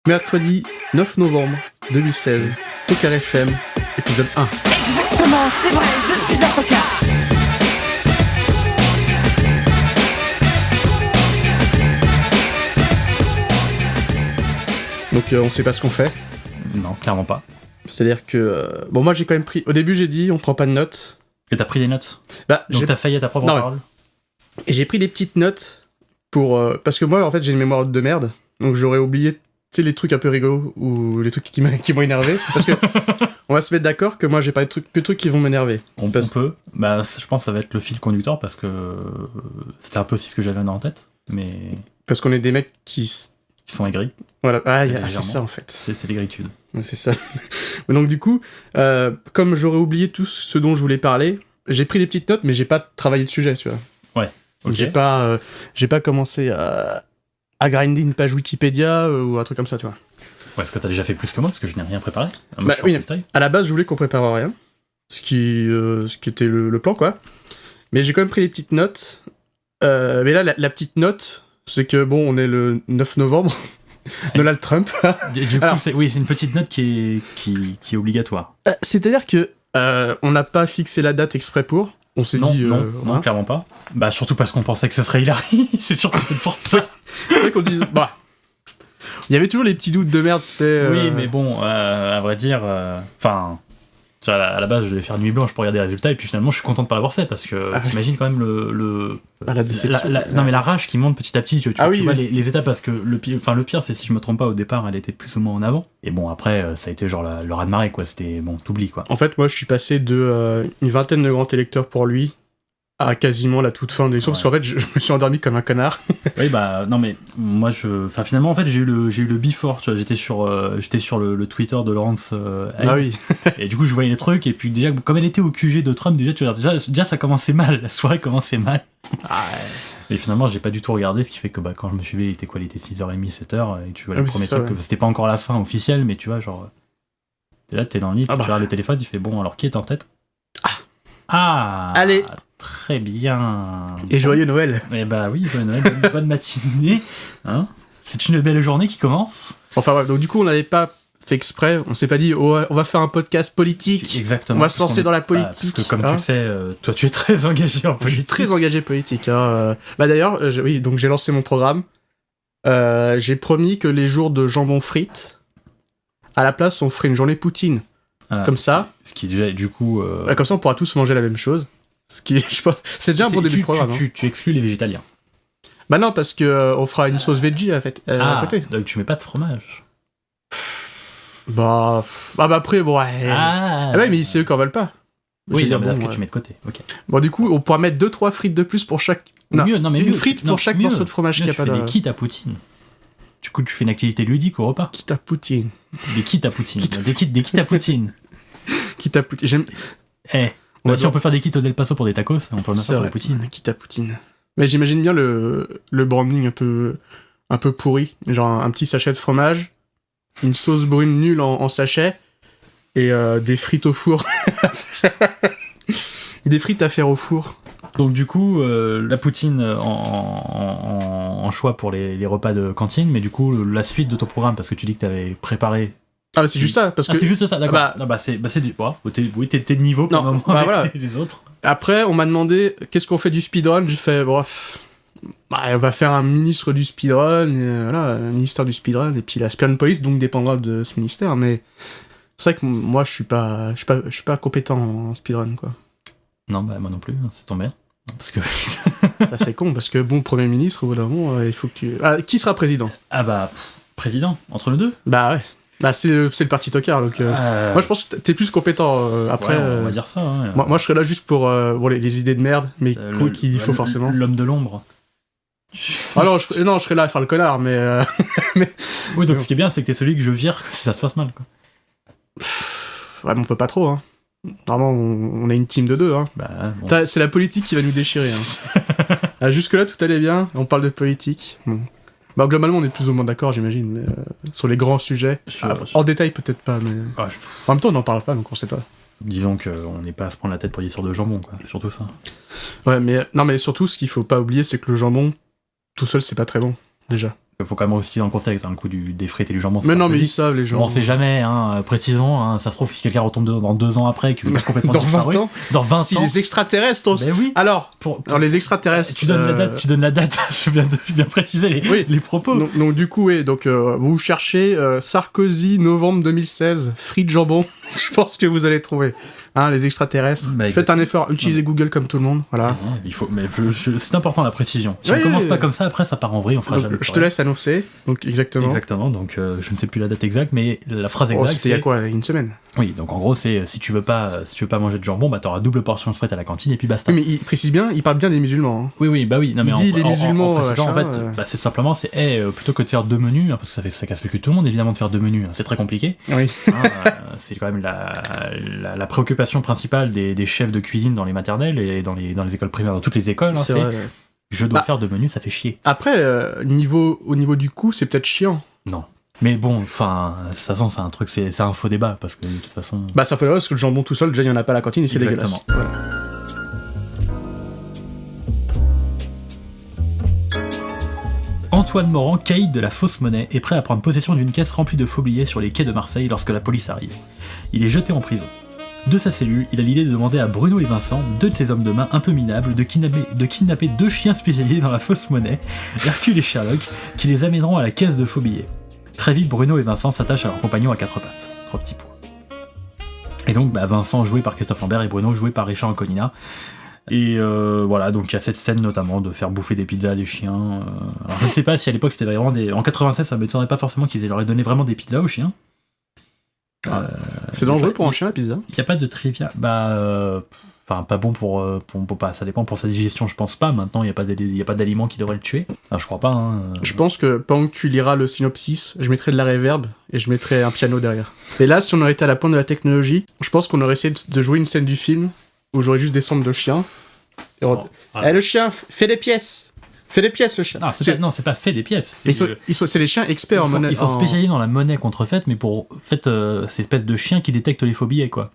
Mercredi 9 novembre 2016, Tocar FM, épisode 1. Exactement, c'est vrai, je suis un tocard. Donc on sait pas ce qu'on fait. Non, clairement pas. C'est-à-dire que... Bon, moi j'ai quand même pris... Au début j'ai dit, on prend pas de notes. Et t'as pris des notes? Bah, Donc t'as failli à ta propre Non, parole? Et j'ai pris des petites notes pour... Parce que moi, en fait, j'ai une mémoire de merde. Donc j'aurais oublié, tu sais, les trucs un peu rigolos ou les trucs qui m'ont énervé. Parce que on va se mettre d'accord que moi, j'ai pas que trucs qui vont m'énerver. On peut. Bah, je pense que ça va être le fil conducteur parce que c'était un peu aussi ce que j'avais en tête. Mais Parce qu'on est des mecs qui sont aigris. Voilà. Ah, c'est Légèrement. ça, en fait. C'est l'aigritude. Ouais, c'est ça. Donc du coup, comme j'aurais oublié tout ce dont je voulais parler, j'ai pris des petites notes, mais j'ai pas travaillé le sujet, tu vois. Ouais. Ok. J'ai pas commencé à grinder une page Wikipédia ou un truc comme ça, tu vois. Ouais, est-ce que t'as déjà fait plus que moi? Parce que je n'ai rien préparé. Moi, Bah, je suis en oui. freestyle. À la base, je voulais qu'on prépare rien, ce qui était le plan, quoi. Mais j'ai quand même pris des petites notes. Mais là, la petite note, c'est que, bon, on est le 9 novembre, Donald Trump. Du coup, Alors- c'est une petite note qui est obligatoire. C'est-à-dire que on n'a pas fixé la date exprès pour. On s'est Non, dit... non, voilà. clairement pas. Bah, surtout parce qu'on pensait que ce serait Hillary. C'est surtout peut-être pour ça. C'est vrai qu'on disait... Bah, il y avait toujours les petits doutes de merde, tu sais... Oui, mais bon, à vrai dire, enfin, à la base, je devais faire nuit blanche pour regarder les résultats, et puis finalement, je suis content de pas l'avoir fait, parce que t'imagines quand même la déception. non, mais la rage qui monte petit à petit, tu Ah oui, vois oui. les étapes, parce que le pire, c'est si je me trompe pas, au départ, elle était plus ou moins en avant, et bon, après, ça a été genre le raz-de-marée, quoi, c'était, bon, t'oublies, quoi. En fait, moi, je suis passé de une vingtaine de grands électeurs pour lui à quasiment la toute fin de l'élection, Ouais. parce qu'en fait, je me suis endormi comme un connard. Oui, bah, non, mais moi, finalement, en fait, j'ai eu le before, tu vois, j'étais sur le Twitter de Laurence Hayes. Ah oui. Et du coup, je voyais les trucs, et puis déjà, comme elle était au QG de Trump, déjà ça commençait mal, la soirée commençait mal. Et finalement, j'ai pas du tout regardé, ce qui fait que quand je me suis levé, il était 6h30, 7h, et tu vois Ah le oui, premier c'est ça, truc, ouais. c'était pas encore la fin officielle, mais tu vois, genre, t'es là, t'es dans le lit, Ah tu bah. regardes le téléphone, tu fais bon, alors qui est en tête? Ah Allez. Très bien. Et joyeux Noël. Eh bah oui, joyeux Noël, bonne matinée, hein. C'est une belle journée qui commence. Enfin, ouais, donc du coup, on n'avait pas fait exprès, on s'est pas dit, oh, on va faire un podcast politique. Exactement. On va se lancer dans la Parce politique. que comme hein. tu le sais, toi tu es très engagé en Je suis politique. très engagé politique. Hein. Bah d'ailleurs, oui, donc j'ai lancé mon programme. J'ai promis que les jours de jambon frites, à la place, on ferait une journée poutine. Ah, Comme ça. Ce qui est déjà, du coup... Comme ça, on pourra tous manger la même chose. Ce qui, je pense, c'est déjà un bon début de programme. Hein. Tu exclus les végétaliens. Bah non, parce que on fera une sauce veggie à côté. Donc tu mets pas de fromage. Bah après, bon, ouais. Ah ouais, mais c'est eux qui en veulent pas. Je Oui, veux dire, non, mais là, bon, ce que ouais. tu mets de côté. Ok. Bon, du coup, on pourra mettre 2-3 frites de plus pour chaque. Non, Mieux, non, mais une mieux, frite non, pour chaque mieux. morceau de fromage Mieux, qu'il n'y a tu pas fais de. des kits à poutine. Du coup, tu fais une activité ludique au repas. Quitte à poutine. Des kits à poutine. Des kits à poutine. Quitte à poutine. J'aime. Eh, On si adore. on peut faire des kits au Del Paso pour des tacos, on peut en C'est faire pour vrai. la poutine. Quitte à poutine. Mais j'imagine bien le branding un peu pourri. Genre un petit sachet de fromage, une sauce brune nulle en sachet, et des frites au four. Des frites à faire au four. Donc du coup, la poutine en choix pour les repas de cantine, mais du coup, la suite de ton programme, parce que tu dis que t'avais préparé... Ah bah c'est juste ça, parce que c'est juste ça, d'accord. bah- Non, c'est du... Oui, t'es de niveau Non, pour le moment bah avec voilà. les autres. après on m'a demandé qu'est-ce qu'on fait du speedrun, j'ai fait bref, on va faire un ministre du speedrun, voilà, un ministère du speedrun, et puis la Speedrun Police donc dépendra de ce ministère, mais c'est vrai que moi je suis pas compétent en speedrun quoi. Non, bah moi non plus, c'est tombé. Parce que... Ça, c'est con parce que bon, Premier ministre au bout d'un moment il faut que tu... Ah, qui sera président? Ah bah, président, entre les deux. Bah ouais, bah c'est le parti tocard donc moi je pense que t'es plus compétent après. Ouais, on va dire ça. Hein. Moi je serais là juste pour bon, les idées de merde mais qu'il faut forcément. L'homme de l'ombre. Ah non, je serais là à faire le connard mais Oui, donc ce qui est bien, c'est que t'es celui que je vire si ça se passe mal, quoi. ouais, mais on peut pas trop hein. Normalement on a une team de deux hein. Bah, bon. C'est la politique qui va nous déchirer hein. Jusque là tout allait bien, on parle de politique. Bon. Bah globalement on est plus ou moins d'accord j'imagine mais, sur les grands sujets. En détail peut-être pas mais Ah, en même temps on n'en parle pas donc on sait pas. disons qu'on n'est pas à se prendre la tête pour des histoires de jambon, quoi. C'est surtout ça. Ouais mais non mais surtout ce qu'il faut pas oublier c'est que le jambon tout seul c'est pas très bon déjà. Il faut quand même aussi dans le contexte, le coup des frites et du jambon. Mais non, mais ils savent, les gens. On sait jamais, précisons. Ça se trouve, si quelqu'un retombe dans 2 ans après, qu'il est complètement dans disparu. 20 ans. Dans 20 si ans. les extraterrestres. Ben oui. Alors, les extraterrestres. Tu donnes la date. Je viens de préciser les propos. Donc du coup, oui. Donc vous cherchez Sarkozy, novembre 2016, frites jambon. Je pense que vous allez trouver. Les extraterrestres. Faites un effort, utilisez Google comme tout le monde. Voilà. Il faut, mais c'est important la précision. Si on commence pas comme ça, après ça part en vrille, on fera jamais. Je te laisse annoncer. Donc exactement. Exactement. Donc je ne sais plus la date exacte, mais la phrase exacte. C'était il y a quoi, une semaine. Oui. Donc en gros, c'est si tu veux pas manger de jambon, t'auras double portion de frites à la cantine et puis basta. Oui, mais il précise bien, il parle bien des musulmans. Hein. Oui. Non, mais il dit les musulmans. En précisant, en fait, c'est tout simplement, plutôt que de faire 2 menus, parce que ça casse le cul de tout le monde évidemment de faire 2 menus. C'est très compliqué. Oui. C'est quand même la préoccupation principale des chefs de cuisine dans les maternelles et dans les écoles primaires, dans toutes les écoles, c'est je dois faire 2 menus, ça fait chier. Après, au niveau du coût, c'est peut-être chiant. Non. Mais bon, enfin, de toute façon, c'est un truc, c'est un faux débat, parce que de toute façon... ça fait parce que le jambon tout seul, déjà, il n'y en a pas à la cantine et c'est dégueulasse. Exactement. Antoine Morand, caïd de la fausse monnaie, est prêt à prendre possession d'une caisse remplie de faux billets sur les quais de Marseille lorsque la police arrive. Il est jeté en prison. De sa cellule, il a l'idée de demander à Bruno et Vincent, 2 de ses hommes de main un peu minables, de kidnapper 2 chiens spécialisés dans la fausse monnaie, Hercule et Sherlock, qui les amèneront à la caisse de faux billets. Très vite, Bruno et Vincent s'attachent à leur compagnon à 4 pattes. 3 petits points. Et donc, Vincent joué par Christophe Lambert et Bruno joué par Richard Anconina. Et voilà, donc il y a cette scène notamment de faire bouffer des pizzas à des chiens. Alors je ne sais pas si à l'époque c'était vraiment des... En 96, ça ne m'étonnerait pas forcément qu'ils leur aient donné vraiment des pizzas aux chiens. C'est dangereux pour un chien la pizza. Il n'y a pas de trivia. Enfin, pas bon pour ça dépend pour sa digestion, je pense pas. Maintenant, il n'y a pas d'aliments qui devraient le tuer. Enfin, je crois pas. Je pense que pendant que tu liras le synopsis, je mettrai de la reverb et je mettrai un piano derrière. Et là, si on aurait été à la pointe de la technologie, je pense qu'on aurait essayé de jouer une scène du film où j'aurais juste des cendres de chiens. Le chien, fais des pièces. Fais des pièces, le chien. C'est pas fait des pièces. C'est les chiens experts en monnaie. Ils sont spécialisés dans la monnaie contrefaite, mais pour cette espèce de chien qui détecte les faux billets, quoi.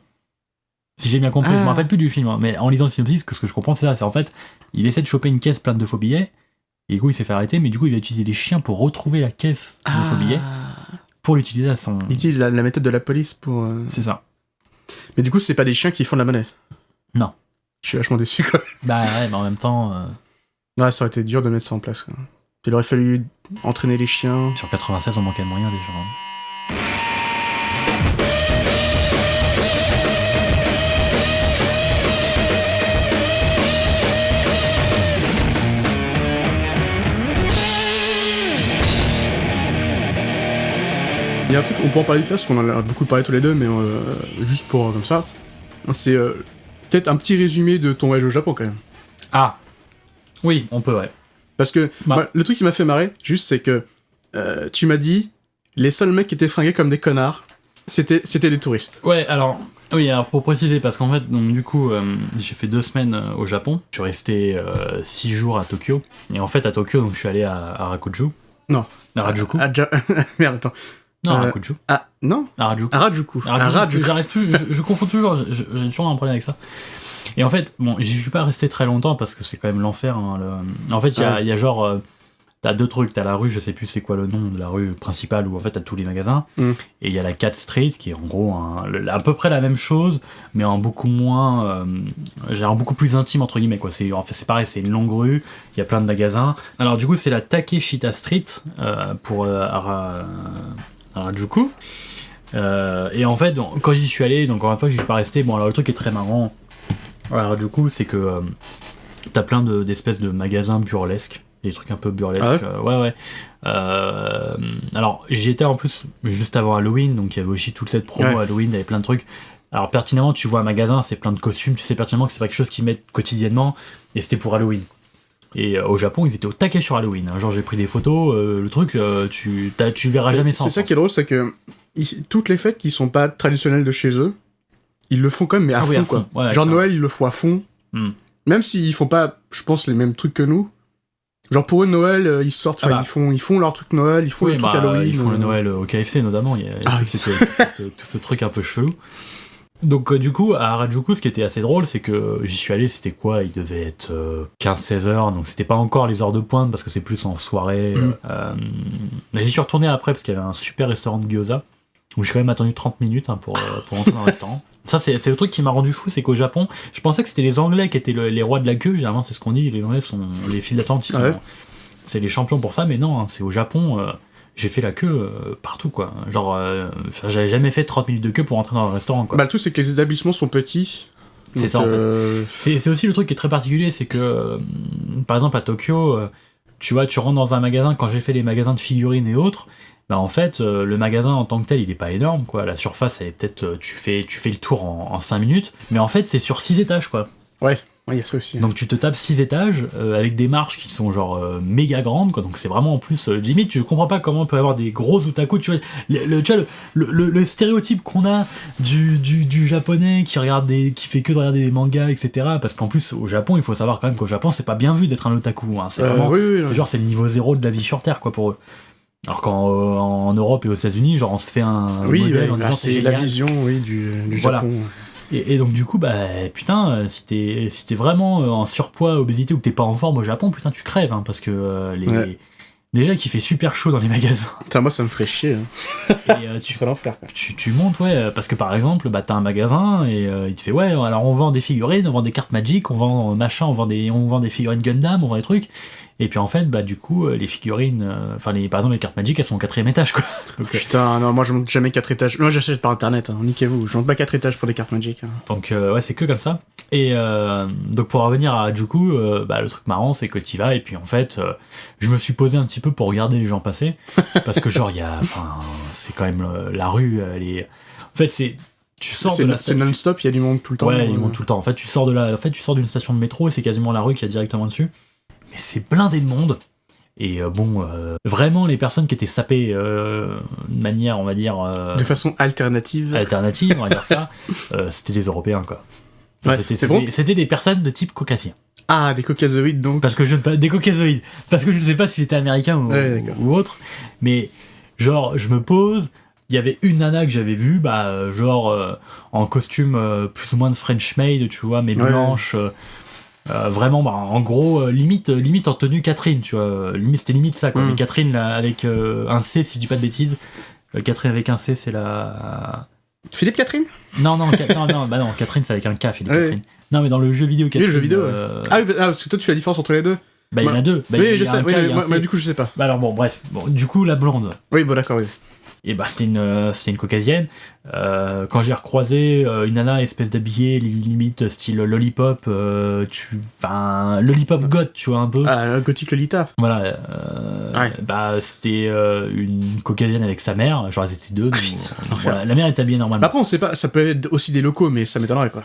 Si j'ai bien compris, je me rappelle plus du film, mais en lisant le synopsis, ce que je comprends, c'est ça. C'est en fait, il essaie de choper une caisse pleine de faux billets, et du coup, il s'est fait arrêter, mais du coup, il va utiliser des chiens pour retrouver la caisse de faux billets, pour l'utiliser à son... Il utilise la méthode de la police pour... C'est ça. Mais du coup, c'est pas des chiens qui font de la monnaie. Non. Je suis vachement déçu, quoi. Mais en même temps... Ouais, ça aurait été dur de mettre ça en place, quoi. Il aurait fallu entraîner les chiens. Sur 96, on manquait de moyens, déjà. Il y a un truc, on peut en parler de ça, parce qu'on en a beaucoup parlé tous les deux, mais juste pour comme ça, c'est peut-être un petit résumé de ton voyage au Japon, quand même. Ah oui, on peut, ouais. Parce que le truc qui m'a fait marrer, juste, c'est que tu m'as dit, les seuls mecs qui étaient fringués comme des connards, c'était des touristes. Ouais, alors pour préciser, parce qu'en fait, donc du coup, j'ai fait 2 semaines au Japon. Je suis resté 6 jours à Tokyo. Et en fait, à Tokyo, donc je suis allé à Harajuku. Non. À Harajuku. Merde, attends. Non, Harajuku. Ah, non. Harajuku. J'arrive toujours, je confonds toujours, j'ai toujours un problème avec ça. Et en fait, bon, j'y suis pas resté très longtemps parce que c'est quand même l'enfer. En fait, il y a genre... T'as 2 trucs, t'as la rue, je sais plus c'est quoi le nom de la rue principale où en fait t'as tous les magasins, et il y a la Cat Street qui est en gros à peu près la même chose, mais en beaucoup moins, genre beaucoup plus intime entre guillemets quoi. En fait c'est pareil, c'est une longue rue, il y a plein de magasins. Alors du coup c'est la Takeshita Street pour Harajuku. Et en fait quand j'y suis allé, donc encore une fois j'y suis pas resté. Bon alors le truc est très marrant à Harajuku, c'est que t'as plein d'espèces de magasins burlesques. Des trucs un peu burlesques. Ah ouais. Ouais. Alors, j'y étais en plus juste avant Halloween, donc il y avait aussi toute cette promo Halloween, il y avait plein de trucs. Alors, pertinemment, tu vois un magasin, c'est plein de costumes, tu sais pertinemment que c'est pas quelque chose qu'ils mettent quotidiennement, et c'était pour Halloween. Et au Japon, ils étaient au taquet sur Halloween. Hein. Genre, j'ai pris des photos, le truc, tu verras jamais ça. C'est ça qui est drôle, c'est que toutes les fêtes qui sont pas traditionnelles de chez eux, ils le font quand même, mais à fond, quoi. Ouais, genre, Noël, ils le font à fond. Même s'ils font pas, je pense, les mêmes trucs que nous. Genre pour eux Noël ils sortent, ils font leur truc Noël, ils font le truc Halloween. Ils font le Noël au KFC notamment, il y a tout ce truc un peu chelou. Donc du coup, à Harajuku, ce qui était assez drôle, c'est que j'y suis allé, c'était quoi? Il devait être 15-16 heures, donc c'était pas encore les heures de pointe, parce que c'est plus en soirée. Mais j'y suis retourné après, parce qu'il y avait un super restaurant de gyoza, où j'ai quand même attendu 30 minutes pour entrer dans le restaurant. Ça, c'est le truc qui m'a rendu fou, c'est qu'au Japon, je pensais que c'était les Anglais qui étaient les rois de la queue, généralement c'est ce qu'on dit, les Anglais sont les files d'attente, c'est les champions pour ça, mais non, hein, c'est au Japon... j'ai fait la queue partout, quoi. Genre, j'avais jamais fait 30 minutes de queue pour entrer dans un restaurant, quoi. Bah, le truc, c'est que les établissements sont petits. C'est ça, en fait. C'est aussi le truc qui est très particulier, c'est que, par exemple, à Tokyo, tu vois, tu rentres dans un magasin, quand j'ai fait les magasins de figurines et autres, bah, en fait, le magasin en tant que tel, il est pas énorme, quoi. La surface, elle est peut-être, tu fais le tour en 5 minutes, mais en fait, c'est sur 6 étages, quoi. Ouais, il y a ça aussi. Donc tu te tapes 6 étages avec des marches qui sont genre méga grandes, quoi. Donc c'est vraiment en plus limite tu comprends pas comment on peut avoir des gros otaku, tu vois le stéréotype qu'on a du japonais qui fait que de regarder des mangas, etc. Parce qu'en plus au Japon, il faut savoir quand même qu'au Japon c'est pas bien vu d'être un otaku, hein. C'est vraiment c'est genre c'est le niveau 0 de la vie sur terre, quoi, pour eux. Alors qu'en Europe et aux États-Unis, genre on se fait un modèle en disant c'est la vision du voilà. Japon. Et donc du coup, bah putain, si t'es vraiment en surpoids, obésité ou que t'es pas en forme au Japon, putain tu crèves, hein, parce que déjà qu'il fait super chaud dans les magasins. Putain, moi ça me ferait chier. Hein. Et tu serais l'enfer. Tu montes, ouais, parce que par exemple, bah t'as un magasin et il te fait ouais, alors on vend des figurines, on vend des cartes Magic, on vend machin, on vend des figurines Gundam, on vend des trucs. Et puis en fait, bah du coup, les figurines, par exemple les cartes Magic, elles sont au 4ème étage, quoi. Donc, putain, non, moi je monte jamais 4 étages. Moi j'achète par internet, hein. Niquez-vous, je monte pas 4 étages pour des cartes Magic. Hein. Donc ouais, c'est que comme ça. Et donc pour revenir à Harajuku, bah le truc marrant c'est que t'y vas et puis en fait, je me suis posé un petit peu pour regarder les gens passer, parce que genre c'est quand même la rue, elle est... En fait c'est non-stop, il y a du monde tout le temps. Ouais, il y a du monde tout le temps. En fait, tu sors d'une station de métro et c'est quasiment la rue qu'il y a directement dessus. Mais c'est blindé de monde. Et vraiment, les personnes qui étaient sapées de manière, on va dire... de façon alternative, on va dire ça, c'était des Européens, quoi. Enfin, ouais, c'était des personnes de type caucasien. Ah, des caucasoïdes, donc. Des caucasoïdes. Parce que je ne sais pas si c'était américain ou autre. Mais, genre, je me pose... Il y avait une nana que j'avais vue, en costume plus ou moins de French maid, tu vois, mais blanche... vraiment, en gros, limite en tenue Catherine, tu vois. C'était limite ça, quoi. Mais Catherine, là, avec un C, si je dis pas de bêtises. Catherine avec un C, c'est la... Philippe Catherine ? Non, Catherine, c'est avec un K, Philippe Catherine. Non, mais dans le jeu vidéo, Catherine. Oui, le jeu vidéo, parce que toi, tu fais la différence entre les deux. Bah, il y en a deux. Bah, oui, je sais, moi, du coup, je sais pas. Bah, alors, bon, bref. Bon, du coup, la blonde. Oui, bon, d'accord, oui. Et bah c'était une caucasienne. Quand j'ai recroisé une nana espèce d'habillée limite style lollipop, lollipop goth, tu vois, un peu. Ah, gothique Lolita. Voilà. Bah c'était une caucasienne avec sa mère, genre elles étaient deux. Voilà, la mère est habillée normalement. Bah après on sait pas, ça peut être aussi des locaux, mais ça m'étonnerait, quoi.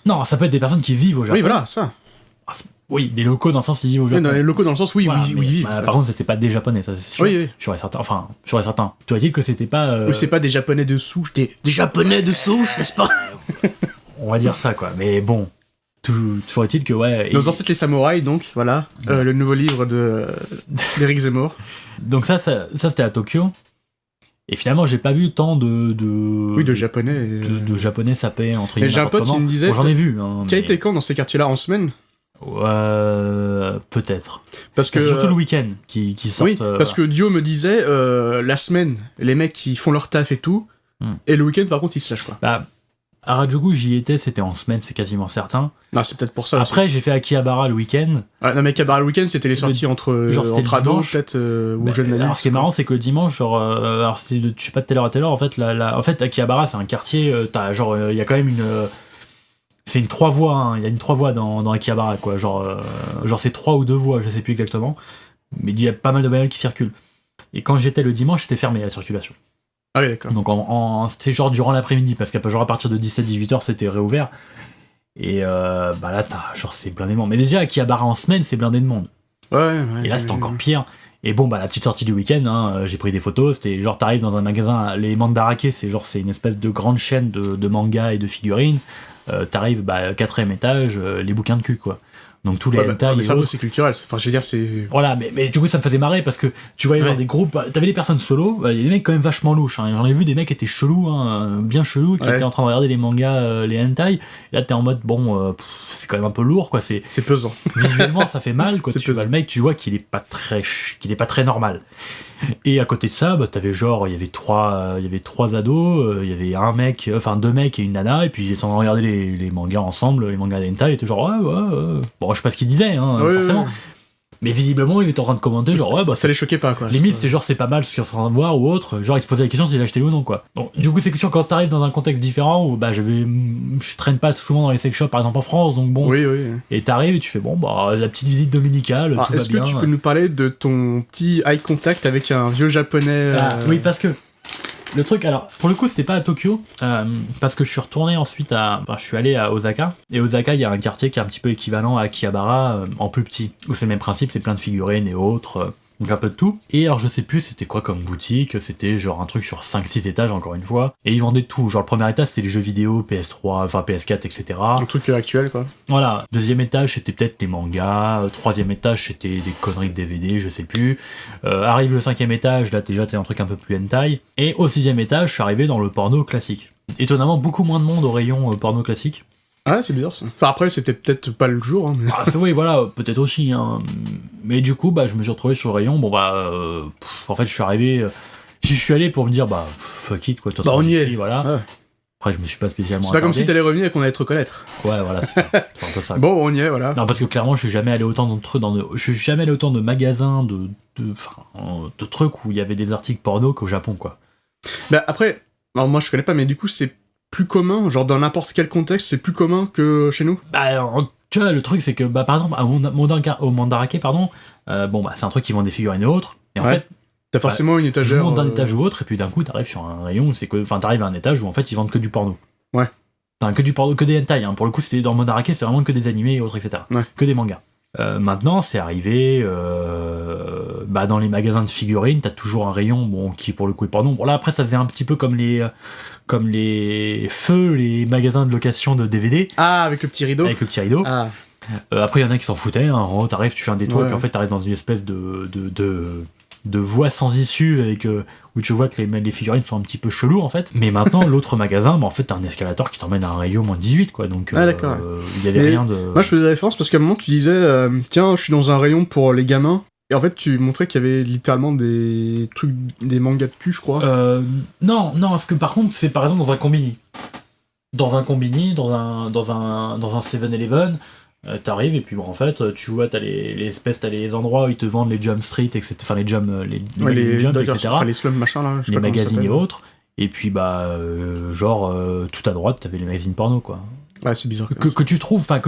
Non, ça peut être des personnes qui vivent au Japon. Oui, voilà, ça. Oui, des locaux dans le sens ils vivent au Japon. Oui, dans les locaux dans le sens oui, voilà, oui, vivent. Par contre, c'était pas des Japonais, ça c'est sûr. Oui. Je serais certain. Tu vas dire que c'était pas. Ou c'est pas des Japonais de souche, des Japonais de souche, n'est-ce pas? On va dire ça, quoi. Mais bon, toujours est-il que ouais. Nos ancêtres les samouraïs, donc voilà, le nouveau livre d'Éric Zemmour. Donc ça c'était à Tokyo. Et finalement, j'ai pas vu tant de Japonais. De Japonais sapés entre guillemets. J'ai un pote qui me disait. Bon, j'en ai vu. Hein, tu as été quand dans ces quartiers-là en semaine? Peut-être. Parce que c'est surtout le week-end qui sortent. Oui, parce que Dio me disait la semaine, les mecs ils font leur taf et tout, et le week-end par contre ils se lâchent, quoi. Bah, à Harajuku, j'y étais, c'était en semaine, c'est quasiment certain. Non, c'est peut-être pour ça. Après, j'ai fait Akihabara le week-end. Non, mais Akihabara le week-end, c'était les sorties entre ados, peut-être, ou jeunes adultes. Alors, ce qui est marrant, c'est que le dimanche, alors c'était je sais pas de telle heure à telle heure, en fait, Akihabara, c'est un quartier, il y a quand même c'est une 3 voies, hein. Il y a une 3 voies dans Akihabara, quoi. Genre c'est 3 ou 2 voies, je sais plus exactement. Mais il y a pas mal de bagnoles qui circulent. Et quand j'étais le dimanche, c'était fermé la circulation. Ah oui, d'accord. Donc c'était genre durant l'après-midi, parce qu'à genre à partir de 17-18h, c'était réouvert. Et là, c'est blindé de monde. Mais déjà, Akihabara en semaine, c'est blindé de monde. Ouais. Et là, c'est encore pire. Et bon, la petite sortie du week-end, hein, j'ai pris des photos, c'était genre t'arrives dans un magasin, les Mandarake, c'est une espèce de grande chaîne de mangas et de figurines. T'arrives, 4ème étage, les bouquins de cul, quoi. Donc tous les hentai mais et ça, autres. c'est culturel. Enfin, je veux dire, c'est. Voilà, mais du coup ça me faisait marrer parce que tu voyais genre Ouais. des groupes, t'avais des personnes solo, il y a des mecs quand même vachement louches, hein. J'en ai vu des mecs qui étaient chelous, hein, bien chelous, qui Ouais. étaient en train de regarder les mangas, les hentai, et là t'es en mode bon, c'est quand même un peu lourd quoi, c'est C'est pesant. visuellement ça fait mal quoi, C'est tu vois pesant. le mec, tu vois qu'il est pas très normal. Et à côté de ça, bah, t'avais genre, il y avait trois ados, il y avait deux mecs et une nana, et puis ils étaient en train de regarder les mangas ensemble, les mangas de hentai, et étaient genre ouais. Bon, je sais pas ce qu'ils disaient, hein, Ouais, forcément. ouais. Mais visiblement, ils étaient en train de commenter, genre ouais, bah ça les choquait pas, quoi. limite c'est genre c'est pas mal ce qu'ils sont en train de voir ou autre, genre ils se posaient la question s'ils l'achetaient ou non quoi. Donc du coup c'est que quand t'arrives dans un contexte différent où bah je traîne pas souvent dans les sex shops par exemple en France, donc bon, Oui. et t'arrives et tu fais bon bah la petite visite dominicale, Alors, tout va est-ce bien. que tu peux nous parler de ton petit eye contact avec un vieux japonais Oui, parce que le truc, alors pour le coup c'était pas à Tokyo, parce que je suis retourné ensuite je suis allé à Osaka, et Osaka il y a un quartier qui est un petit peu équivalent à Akihabara, en plus petit, où c'est le même principe, c'est plein de figurines et autres, donc un peu de tout. Et alors je sais plus c'était quoi comme boutique, c'était genre un truc sur 5-6 étages encore une fois, et ils vendaient tout, genre le premier étage c'était les jeux vidéo, PS3, enfin PS4, etc. un truc actuel, quoi. Voilà, deuxième étage c'était peut-être les mangas, troisième étage c'était des conneries de DVD, je sais plus. Arrive le cinquième étage, là déjà t'es un truc un peu plus hentai. Et au sixième étage, je suis arrivé dans le porno classique. Étonnamment, beaucoup moins de monde au rayon porno classique. Ah, c'est bizarre ça. Enfin, après, c'était peut-être pas le jour, hein, mais. Ah, oui, voilà, peut-être aussi. Hein. Mais du coup, bah, je me suis retrouvé sur le rayon. Bon, bah, en fait, je suis arrivé. J'y suis allé pour me dire, bah, fuck it, quoi. De toute façon, On y j'y est. suis, voilà. Ouais. Après, je me suis pas spécialement. C'est pas comme si attardé. t'allais revenir et qu'on allait te reconnaître. Ouais, voilà, c'est ça. C'est un peu ça. Bon, on y est, voilà. Non, parce que clairement, je suis jamais allé autant je suis jamais allé autant de magasins, de trucs où il y avait des articles porno qu'au Japon, quoi. Bah, après, alors moi je connais pas, mais du coup, c'est plus commun, genre dans n'importe quel contexte, c'est plus commun que chez nous. Bah, alors, tu vois, le truc, c'est que, bah, par exemple, au Mandarake, pardon, bon, bah, c'est un truc qui vend des figurines et autres, et en Ouais. fait, T'as forcément une je étagère. monte d'un étage ou autre, et puis d'un coup, t'arrives sur un rayon, t'arrives à un étage où, en fait, ils vendent que du porno. Ouais. Enfin, que du porno, que des hentai, hein. Pour le coup, c'était dans Mandarake, c'est vraiment que des animés et autres, etc. Ouais. Que des mangas. Maintenant, c'est arrivé bah, dans les magasins de figurines, t'as toujours un rayon bon, qui pour le coup est porno. Bon là après ça faisait un petit peu comme les feux, les magasins de location de DVD Ah, avec le petit rideau. avec le petit rideau. Ah, Après il y en a qui s'en foutaient, hein. En gros t'arrives, tu fais un détour Ouais. et puis en fait t'arrives dans une espèce de voie sans issue avec où tu vois que les figurines sont un petit peu chelous en fait. Mais maintenant l'autre magasin, bah, en fait t'as un escalator qui t'emmène à un rayon moins 18 quoi. Donc Ah, d'accord. il y avait Mais rien de. moi je faisais référence parce qu'à un moment tu disais, tiens, je suis dans un rayon pour les gamins. Et en fait, tu montrais qu'il y avait littéralement des trucs, des mangas de cul, je crois. Non, parce que par contre, c'est par exemple dans un combini. Dans un 7-Eleven, t'arrives et puis bon, en fait, tu vois, t'as les endroits où ils te vendent les Jump Street, etc. Enfin, les Ouais, magazines Jump, d'accord, etc. enfin, les slums machin là, je sais Les pas comment ça magazines et s'appelle. autres. Et puis, bah, tout à droite, t'avais les magazines porno, quoi. Ouais, c'est bizarre. quand même. Que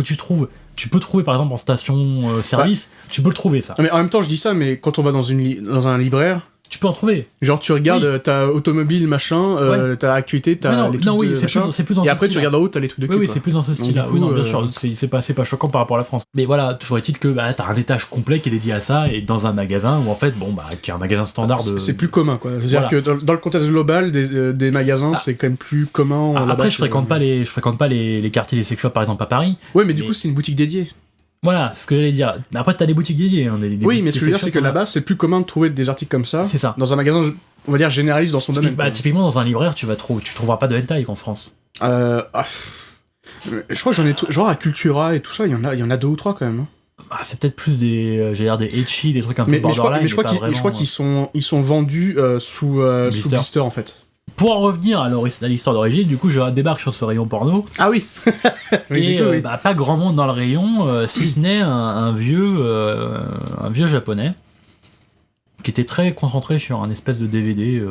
tu trouves, tu peux trouver par exemple en station service, tu peux le trouver ça. Mais en même temps, je dis ça, mais quand on va dans un libraire, Tu peux en trouver. genre tu regardes, t'as automobile machin, t'as actualité, t'as Ouais, les trucs oui, de c'est machin. plus dans Et ce après tu style-là. regardes en haut, t'as les trucs de cul. Oui, quoi. c'est plus dans ce style-là. du Oui, coup, non, bien sûr, c'est pas choquant par rapport à la France. Mais voilà, toujours est-il que bah, t'as un étage complet qui est dédié à ça, et dans un magasin où en fait, bon, bah, qui est un magasin standard de. C'est plus commun, quoi. C'est-à-dire Voilà. que dans le contexte global des magasins, c'est quand même plus commun. Ah, là-bas après, que- je fréquente pas les quartiers des sex shops, par exemple, à Paris. Ouais, mais du mais- coup, c'est une boutique dédiée. Voilà, ce que j'allais dire. Mais après, t'as des boutiques dédiées. Hein, des Oui, mais ce des que je veux dire, sex c'est que shops, là-bas, c'est plus commun de trouver des articles comme ça. C'est ça. Dans un magasin, on va dire, généraliste dans son domaine. Bah, quoi. typiquement, dans un libraire, tu trouveras pas de hentai en France. Je crois que j'en ai. Genre à Cultura et tout ça, il y en a deux ou trois quand même. hein. Ah, c'est peut-être plus des ecchi, des trucs un peu Mais je crois, borderline. mais je crois pas qu'ils- vraiment, je crois qu'ils sont vendus sous Blister. blister en fait. Pour en revenir à l'histoire d'origine, du coup, je débarque sur ce rayon porno. Ah oui. Oui, Et du coup, oui. bah, pas grand monde dans le rayon, si ce n'est un vieux japonais qui était très concentré sur un espèce de DVD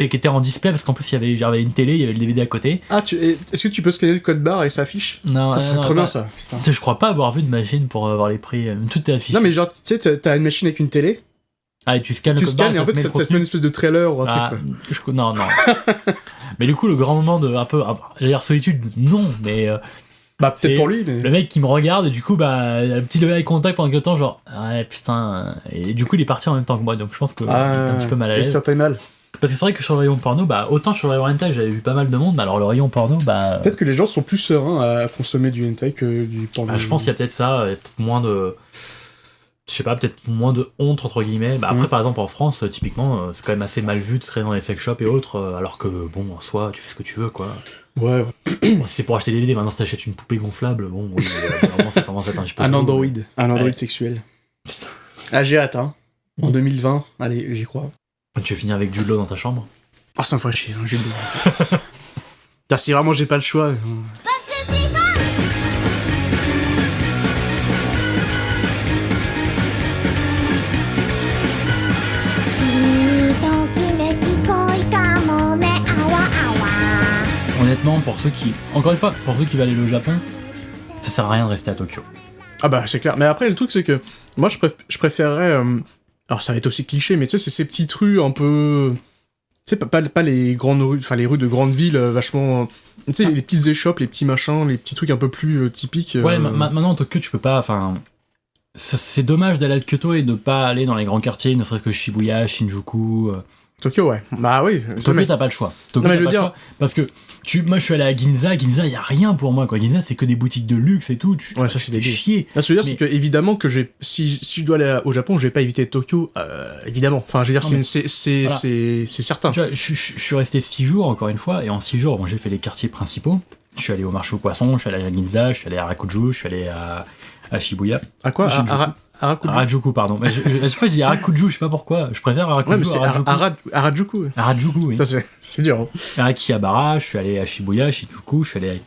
qui était en display parce qu'en plus il y avait une télé, il y avait le DVD à côté. Ah, est-ce que tu peux scanner le code barre et ça affiche? Non, Ça serait trop bien ça. Putain. Je crois pas avoir vu de machine pour avoir les prix. Tout est affiché. Non, mais genre, tu sais, t'as une machine avec une télé, Ah, et tu scannes tu le code barre scannes et en fait, ça te met une espèce de trailer ou un Ah, truc quoi. non. Mais du coup, le grand moment de un peu, j'allais dire solitude, non, mais Bah, c'est peut-être pour lui, mais. le mec qui me regarde et du coup, bah, un petit eye contact pendant quelques temps, genre, ouais, putain. Et du coup, il est parti en même temps que moi, donc je pense qu'il était un petit peu mal à Et l'aise. ça fait mal. Parce que c'est vrai que sur le rayon porno, bah autant sur le rayon hentai j'avais vu pas mal de monde, mais alors le rayon porno, bah... Peut-être que les gens sont plus sereins à consommer du hentai que du porno. Bah, je pense qu'il y a peut-être ça, il y a peut-être moins de... Je sais pas, peut-être moins de honte entre guillemets. Bah après par exemple en France, typiquement, c'est quand même assez mal vu de se créer dans les sex shops et autres, alors que bon, en soi, tu fais ce que tu veux quoi. Ouais. Bon, si c'est pour acheter des DVD, maintenant si t'achètes une poupée gonflable, bon, oui, vraiment ça commence à être un petit peu... Un chelou, Android. mais- Un Android Ouais. sexuel. Putain. Ah, j'ai hâte, hein. En 2020. Allez, j'y crois. Tu veux finir avec Jude Law dans ta chambre? Ah, ça me ferait chier, hein, j'ai le Putain, si vraiment j'ai pas le choix. Honnêtement, pour ceux qui... Encore une fois, pour ceux qui veulent aller au Japon, ça sert à rien de rester à Tokyo. Ah bah, c'est clair. Mais après, le truc, c'est que moi, je préférerais... Alors, ça va être aussi cliché, mais tu sais, c'est ces petites rues un peu... Tu sais, pas les grandes rues... Enfin, les rues de grandes villes vachement... Tu sais, les petites échoppes, les petits machins, les petits trucs un peu plus typiques. Ouais, maintenant, Tokyo, tu peux pas... Enfin... C'est dommage d'aller à Kyoto et de pas aller dans les grands quartiers, ne serait-ce que Shibuya, Shinjuku... Tokyo, ouais. Bah oui. Tokyo, t'as pas le choix. Tokyo, Non, mais t'as je pas veux le dire- choix. Parce que moi, je suis allé à Ginza, y a rien pour moi, quoi. Ginza, c'est que des boutiques de luxe et tout. Ouais, ça, c'est tu des fais chier. Là, ce que je veux dire, Mais- c'est que, évidemment, que si je dois aller au Japon, je vais pas éviter Tokyo, évidemment. Enfin, je veux dire, Non, mais- c'est certain. Tu vois, je suis resté 6 jours, encore une fois, et en 6 jours, bon, j'ai fait les quartiers principaux. Je suis allé au marché aux poissons, je suis allé à Ginza, je suis allé à Harajuku, je suis allé à Shibuya. À quoi? Shinjuku. Harajuku. Harajuku, pardon. Mais à chaque fois, je dis Harajuku, je sais pas pourquoi. Je préfère Harajuku Ouais, mais c'est à Harajuku. Harajuku. Ouais. Harajuku, oui. Putain, c'est dur. Hein. À Akihabara, je suis allé à Shibuya, Shinjuku, je suis allé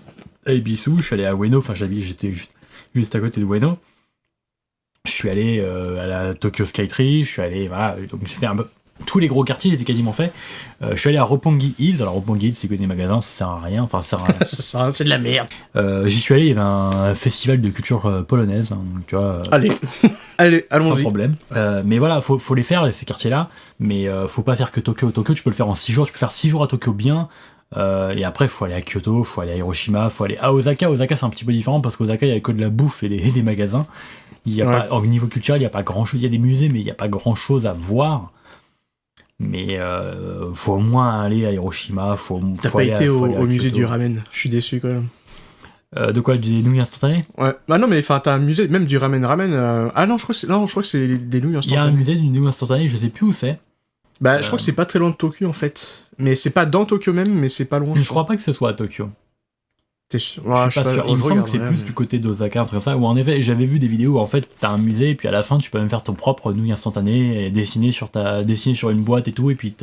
à Ibisu, je suis allé à Ueno, enfin j'étais juste à côté de Ueno. Je suis allé à la Tokyo Skytree, je suis allé, voilà, donc j'ai fait un peu... Tous les gros quartiers, j'étais quasiment fait. Je suis allé à Roppongi Hills, alors Roppongi Hills, c'est que des magasins, ça sert à rien, enfin ça sert à... C'est de la merde. J'y suis allé, il y avait un festival de culture polonaise, hein, donc tu vois... Allez. Allez, sans allons-y. problème. Mais voilà, faut les faire, ces quartiers-là. Mais faut pas faire que Tokyo. Tokyo, tu peux le faire en 6 jours. Tu peux faire 6 jours à Tokyo bien. Et après, faut aller à Kyoto, faut aller à Hiroshima, faut aller à Osaka. Osaka, c'est un petit peu différent parce qu'Osaka, il y a que de la bouffe et des magasins. Il y a Ouais. pas, au niveau culturel, il y a pas grand-chose. Il y a des musées, mais il y a pas grand-chose à voir. Mais faut au moins aller à Hiroshima. T'as Faut pas aller été faut aller à au musée Kyoto. du ramen. Je suis déçu quand même. De quoi, des nouilles instantanées? Ouais. Bah non, mais enfin, t'as un musée même du ramen. Ah non, je crois que c'est des nouilles Il y a un instantanées. musée d'une nouille instantanée, je sais plus où c'est. Bah, je crois que c'est pas très loin de Tokyo en fait. Mais c'est pas dans Tokyo même, mais c'est pas loin. Je crois pas que ce soit à Tokyo. T'es sûr? Je suis pas sûr. Il me semble que c'est plus du du côté d'Osaka, un truc comme ça. Où en effet, j'avais vu des vidéos où en fait, t'as un musée, et puis à la fin, tu peux même faire ton propre nouille instantanée, et dessiner sur une boîte et tout, et puis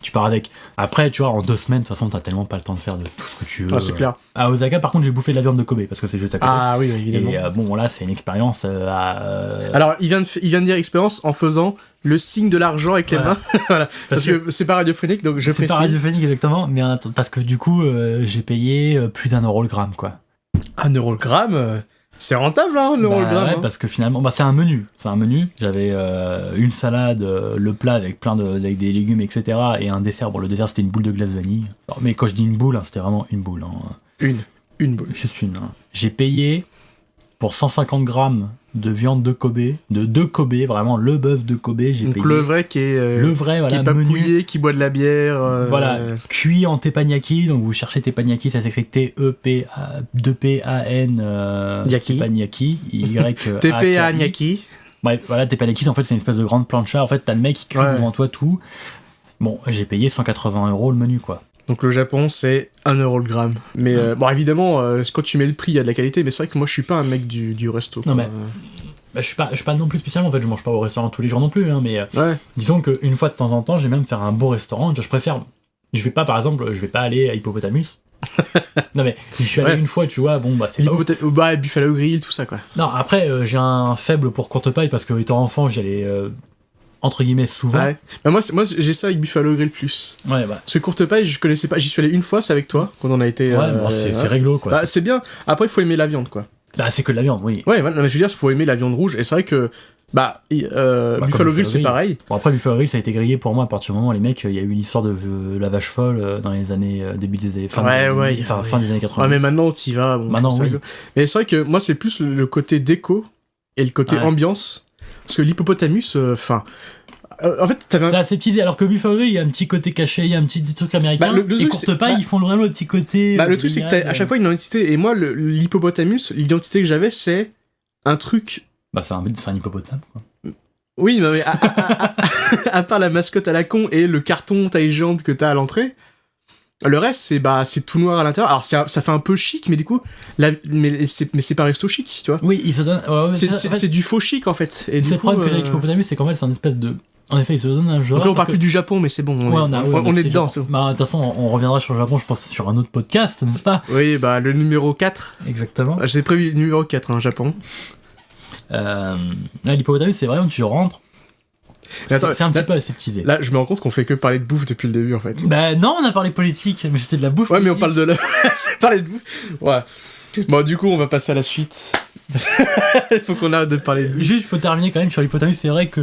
tu pars avec. Après, tu vois, en 2 semaines, de toute façon, t'as tellement pas le temps de faire de tout ce que tu veux. Ah, c'est clair. À Osaka, par contre, j'ai bouffé de la viande de Kobe, parce que c'est juste à côté. Ah oui, évidemment. Et bon, là, c'est une expérience Alors, il vient de dire expérience en faisant le signe de l'argent avec les Voilà. mains. Voilà. Parce que c'est pas radiophonique, donc je c'est précise. pas radiophonique exactement, mais parce que du coup, j'ai payé plus d'€1 le gramme, quoi. 1 euro le gramme, c'est rentable, hein, 1 euro le Bah gramme. ouais, hein. parce que finalement, c'est un menu. J'avais une salade, le plat avec avec des légumes, etc. Et un dessert. Bon, le dessert, c'était une boule de glace vanille. Alors, mais quand je dis une boule, hein, c'était vraiment une boule. Hein. Une boule. Juste une. Hein. J'ai payé pour 150 grammes de viande de Kobe, de Kobe, vraiment le bœuf de Kobe. J'ai Donc payé le vrai qui est, le vrai, qui voilà, est pas menu. pouillé, qui boit de la bière. Voilà, cuit en teppanyaki, donc vous cherchez teppanyaki, ça s'écrit T-E-P-A-N, Yaki. teppanyaki, Y-A-K-I. TPA Nyaki. Bref, voilà, teppanyaki, en fait, c'est une espèce de grande plancha, en fait, t'as le mec qui cuit Ouais. devant toi tout. Bon, j'ai payé 180 € le menu, quoi. Donc le Japon, c'est 1 euro le gramme. Mais bon, évidemment, quand tu mets le prix, il y a de la qualité, mais c'est vrai que moi, je suis pas un mec du resto. Non, quoi. mais- Bah, je suis pas non plus spécialement, en fait, je mange pas au restaurant tous les jours non plus, hein, mais Ouais. disons qu'une fois de temps en temps, j'ai même faire un beau restaurant, je préfère... Je vais pas, par exemple, je vais pas aller à Hippopotamus. Non mais, je suis allé Ouais. une fois, tu vois, bon, bah c'est pas ouf. Bah, Buffalo Grill, tout ça, quoi. Non, après, j'ai un faible pour courte paille parce que étant enfant, j'allais entre guillemets souvent. Ouais. Bah, moi, j'ai ça avec Buffalo Grill plus. Ouais, bah. Parce que courte paille, je connaissais pas. J'y suis allé une fois, c'est avec toi, quand on a été. Ouais, bon, c'est réglo quoi. Bah, c'est bien. Après, il faut aimer la viande, quoi. Bah, c'est que de la viande, oui. Ouais, voilà, non, mais je veux dire, il faut aimer la viande rouge. Et c'est vrai que. Bah, comme Buffalo Grill, Buffalo c'est Grill. pareil. Bon, après, Buffalo Grill, ça a été grillé pour moi à partir du moment où les mecs, il y a eu une histoire de la vache folle dans les années. Début des années. Fin des années 80. Ouais, mais maintenant, t'y vas. Bon, Maintenant, je trouve ça oui. rigolo. Mais c'est vrai que moi, c'est plus le côté déco et le côté Ouais. ambiance. Parce que l'hippopotamus, enfin. En fait, t'avais C'est aseptisé, alors que Buffalo Grill, il y a un petit côté caché, il y a un petit truc américain. Bah, le et truc, Courte c'est- Paille, bah- ils font vraiment le petit côté. le truc, c'est que t'as à chaque fois une identité. Et moi, l'hippopotamus, l'identité que j'avais, c'est un truc. Bah, c'est un hippopotame, quoi. Oui, mais à part la mascotte à la con et le carton taille géante que t'as à l'entrée, le reste, c'est tout noir à l'intérieur. Alors, ça fait un peu chic, mais du coup, mais c'est pas resto chic, tu vois. Oui, il se donne. Ouais, C'est du faux chic, en fait. Et c'est du le coup, problème que j'ai avec l'hippopotamus, c'est qu'en fait, c'est un espèce de. En effet, il se donne un genre. donc là, on parle parce plus du Japon, mais c'est bon. Ouais, On est dedans, c'est bon. Bah, de toute façon, on reviendra sur le Japon, je pense, sur un autre podcast, n'est-ce pas? Oui, bah, le numéro 4. Exactement. J'ai prévu le numéro 4, hein, Japon. Là, l'hippopotamus, c'est vraiment, tu rentres. Mais attends, C'est un petit là- peu aseptisé. Là, je me rends compte qu'on fait que parler de bouffe depuis le début, en fait. Bah, non, on a parlé politique, mais c'était de la bouffe. Ouais, mais on politique. parle de la... J'ai parlé de bouffe. Ouais. Bon, du coup, on va passer à la suite. Il faut qu'on arrête de parler de bouffe. Juste, faut terminer quand même sur l'hypothèse. C'est vrai que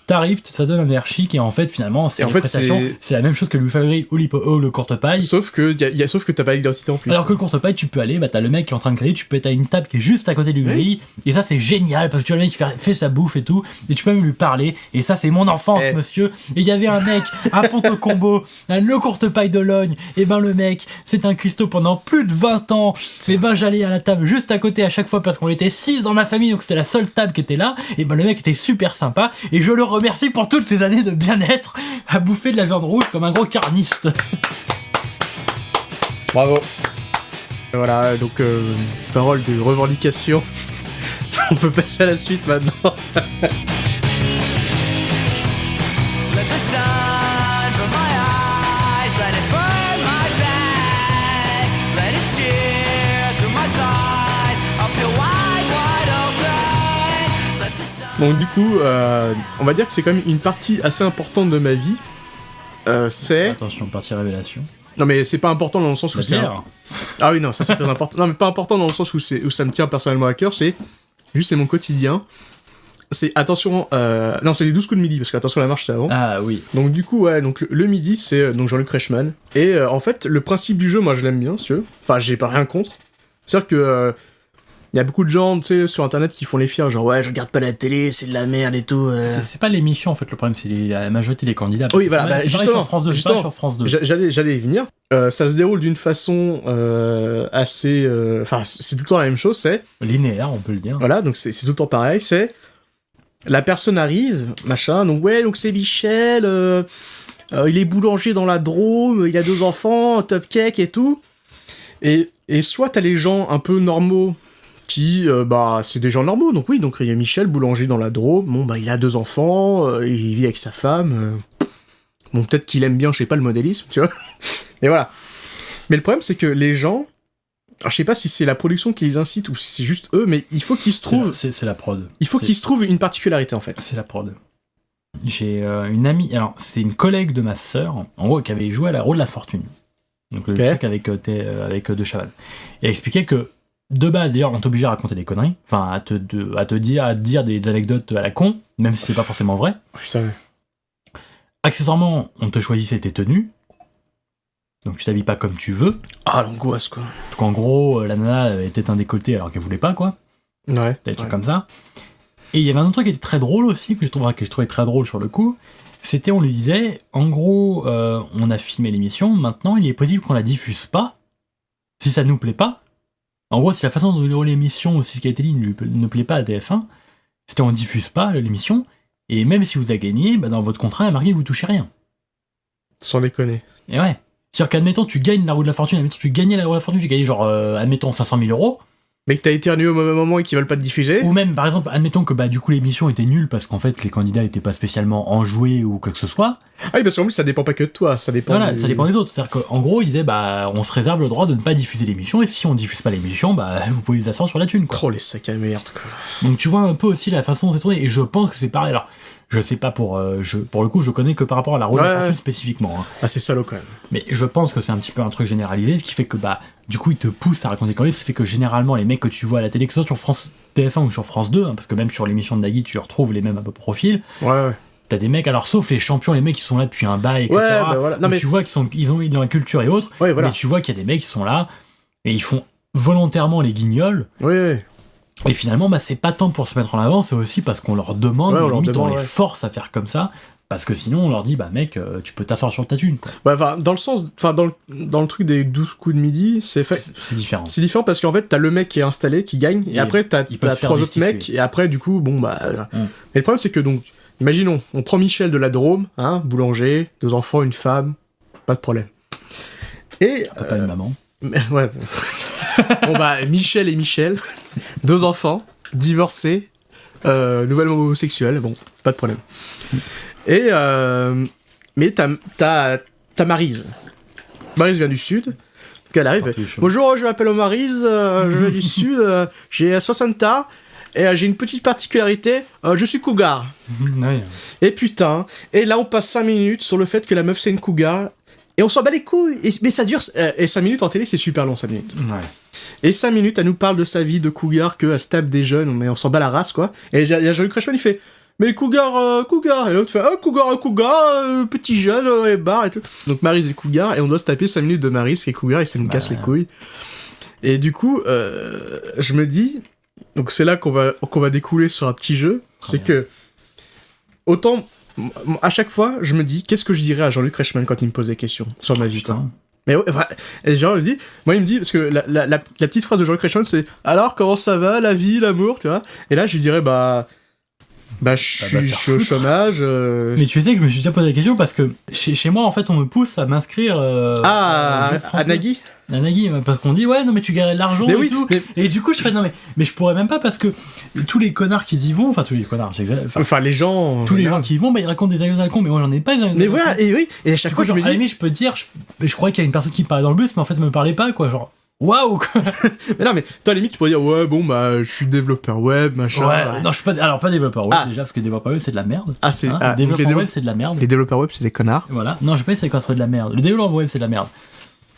t'arrives, ça donne un air chic, et en fait, finalement, c'est Et en les fait, prestations, c'est la même chose que le Buffalo Grill ou le Courte Paille. Sauf que t'as pas l'identité en plus. Alors que le Courte Paille, tu peux aller, bah t'as le mec qui est en train de griller, tu peux être à une table qui est juste à côté du grill, et ça c'est génial parce que tu vois le mec qui fait sa bouffe et tout, et tu peux même lui parler, et ça c'est mon enfance, Eh. monsieur. Et il y avait un mec, un ponto combo, le Courte Paille de Logne, et ben le mec, c'est un cuistot pendant plus de 20 ans, et ben j'allais à la table juste à côté à chaque fois parce qu'on était 6 dans ma famille, donc c'était la seule table qui était là, et ben le mec était super sympa, et je le remercie pour toutes ces années de bien-être à bouffer de la viande rouge comme un gros carniste. Bravo. Et voilà, donc, parole de revendication. On peut passer à la suite maintenant. Let the sun from my eyes, let it burn my back, let it sear through my thighs, up the wide, wide open. Let the sun. Donc, du coup, on va dire que c'est quand même une partie assez importante de ma vie. C'est... Attention, partie révélation. Non, mais c'est pas important dans le sens où La c'est... bière. Ah oui, non, ça c'est très important. Non, mais pas important dans le sens où ça me tient personnellement à cœur, c'est mon quotidien. C'est attention, non, c'est les 12 coups de midi, parce que attention, la marche c'est avant. Ah oui. Donc du coup, ouais, donc le midi, c'est donc Jean-Luc Reichmann. Et en fait, le principe du jeu, moi je l'aime bien, si tu veux. Enfin, j'ai pas rien contre. C'est-à-dire que y a beaucoup de gens, tu sais, sur internet qui font les fiers, genre ouais, je regarde pas la télé, c'est de la merde et tout. C'est pas l'émission en fait le problème, c'est la majorité des candidats. Oui, voilà, c'est bah, pareil justement, sur France 2, c'est pas sur France 2. J'allais y venir. Ça se déroule d'une façon assez... Enfin, c'est tout le temps la même chose, c'est... Linéaire, on peut le dire. Voilà, donc c'est tout le temps pareil, c'est... La personne arrive, machin, donc ouais, donc c'est Michel, il est boulanger dans la Drôme, il a 2 enfants, top cake et tout. Et soit t'as les gens un peu normaux qui, bah, c'est des gens normaux, donc oui, donc il y a Michel, boulanger dans la Drôme, bon, bah, il a 2 enfants, il vit avec sa femme, bon, peut-être qu'il aime bien, je sais pas, le modélisme, tu vois. Et voilà. Mais le problème, c'est que les gens, alors, je sais pas si c'est la production qui les incite ou si c'est juste eux, mais il faut qu'ils se trouvent, C'est la prod. il faut C'est- qu'ils se trouvent une particularité, en fait. C'est la prod. J'ai une amie, alors c'est une collègue de ma sœur, en gros, qui avait joué à la roue de la fortune. Donc le Ok. truc avec De Chavannes. Et elle expliquait que, de base, d'ailleurs, on t'obligeait à raconter des conneries, enfin à te dire des anecdotes à la con, même si c'est pas forcément vrai. Putain. Accessoirement, on te choisissait tes tenues. Donc tu t'habilles pas comme tu veux. Ah, l'angoisse, quoi. Donc en gros, la nana avait peut-être un décolleté alors qu'elle voulait pas, quoi. Ouais. Des trucs comme ça. Et il y avait un autre truc qui était très drôle aussi, que je trouvais très drôle sur le coup. C'était, on lui disait, en gros, on a filmé l'émission, maintenant il est possible qu'on la diffuse pas, si ça nous plaît pas. En gros, si la façon dont on déroule l'émission, ou si ce qui a été dit ne plaît pas à TF1, c'était on diffuse pas l'émission, et même si vous avez gagné, bah dans votre contrat, il y a marqué que vous touchez rien. Sans déconner. Et ouais. C'est-à-dire qu'admettons, tu gagnes la roue de la fortune, admettons, tu gagnais la roue de la fortune, tu gagnais genre, admettons, 500 000 euros. Mais que t'as éternué au mauvais moment et qu'ils veulent pas te diffuser. Ou même, par exemple, admettons que bah, du coup l'émission était nulle parce qu'en fait les candidats étaient pas spécialement enjoués ou quoi que ce soit. Ah oui, parce qu'en plus, ça dépend pas que de toi, ça dépend. Voilà, ça dépend des autres. C'est-à-dire qu'en gros, ils disaient, bah, on se réserve le droit de ne pas diffuser l'émission et si on diffuse pas l'émission, bah, vous pouvez les asseoir sur la thune, quoi. Oh, les sacs à merde, quoi. Donc tu vois un peu aussi la façon dont c'est tourné et je pense que c'est pareil. Alors, je sais pas pour le coup, je connais que par rapport à la roue de la Ouais, fortune ouais. spécifiquement. Hein. Ah, c'est salaud, quand même. Mais je pense que c'est un petit peu un truc généralisé, ce qui fait que bah du coup ils te poussent à raconter des conneries, ce qui fait que généralement les mecs que tu vois à la télé, que ce soit sur France TF1 ou sur France 2, hein, parce que même sur l'émission de Nagui tu retrouves les mêmes un peu profils, Ouais, ouais. t'as des mecs, alors sauf les champions, les mecs qui sont là depuis un bail, etc. Ouais, bah voilà. Non, où mais- tu vois qu'ils ont la culture et autres, Ouais, voilà. mais tu vois qu'il y a des mecs qui sont là et ils font volontairement les guignols. Ouais, ouais. Et finalement, bah, c'est pas tant pour se mettre en avant, c'est aussi parce qu'on leur demande, Ouais, on leur limite, demande, on les ouais. force à faire comme ça, parce que sinon on leur dit, bah mec, tu peux t'asseoir sur ta thune, quoi. Ouais, enfin, dans le sens, enfin, dans le truc des 12 coups de midi, C'est différent. c'est différent parce qu'en fait, t'as le mec qui est installé, qui gagne, et Et après, t'as il peut se faire 3 autres destituer. mecs, et après, du coup, bon, bah. Voilà. Mm. Mais le problème, c'est que donc, imaginons, on prend Michel de la Drôme, hein, boulanger, 2 enfants, une femme, pas de problème. Et. Papa et maman. Ouais. Bon, bah, Michel et Michel, 2 enfants, divorcés, nouvellement homosexuels, bon, pas de problème. Et. Mais t'as Maryse. Maryse vient du sud. Donc elle arrive. Partout les cheveux. Bonjour, je m'appelle Maryse, je viens du sud, j'ai 60 ans, et j'ai une petite particularité, je suis cougar. Ouais. Et putain, et là on passe 5 minutes sur le fait que la meuf c'est une cougar, et on s'en bat les couilles, mais ça dure, et 5 minutes en télé c'est super long 5 minutes. Ouais. Et 5 minutes elle nous parle de sa vie de cougar, qu'elle se tape des jeunes, mais on s'en bat la race quoi. Et il y a Jean-Luc Reichmann il fait... Mais cougar, cougar, et l'autre fait cougar, petit jeune, les bars et tout. Donc Maryse est cougar, et on doit se taper 5 minutes de Maryse qui est cougar, et ça nous casse les couilles. Et du coup, je me dis, donc c'est là qu'on va découler sur un petit jeu, c'est bien. que, autant, à chaque fois, je me dis, qu'est-ce que je dirais à Jean-Luc Reichmann quand il me pose des questions sur ma vie, quoi. Putain. Mais ouais, et genre, il me dit, parce que la petite phrase de Jean-Luc Reichmann, c'est « Alors, comment ça va, la vie, l'amour ?» tu vois. Et là, je lui dirais, je suis au chômage. Mais tu sais que je me suis déjà posé la question parce que chez moi, en fait, on me pousse à m'inscrire à Nagui. À Nagui, parce qu'on dit, ouais, non, mais tu gagnerais de l'argent Mais et oui, tout. mais- Et du coup, je fais, non, mais je pourrais même pas parce que tous les connards qui y vont, enfin, tous les connards, j'exagère, enfin, Enfin, les gens. tous les gens qui y vont, bah, ils racontent des anecdotes à la con, mais moi, j'en ai pas des anecdotes Mais à la voilà, con. et oui, et à chaque Du fois, coup, je me genre, à la dis. limite, je peux dire, je crois qu'il y a une personne qui me parlait dans le bus, mais en fait, elle me parlait pas, quoi, genre, waouh, quoi. Mais non, mais toi, à la limite, tu pourrais dire, ouais, bon, je suis développeur web, machin. Ouais, non, je suis pas, alors, pas développeur web, Ah. déjà, parce que développeur web, c'est de la merde. Ah, c'est. Hein, Ah, le donc développeur web, c'est de la merde. les développeurs web, c'est des connards. Voilà. Non, je sais pas si c'est quand c'est de la merde. Le développeur web, c'est de la merde.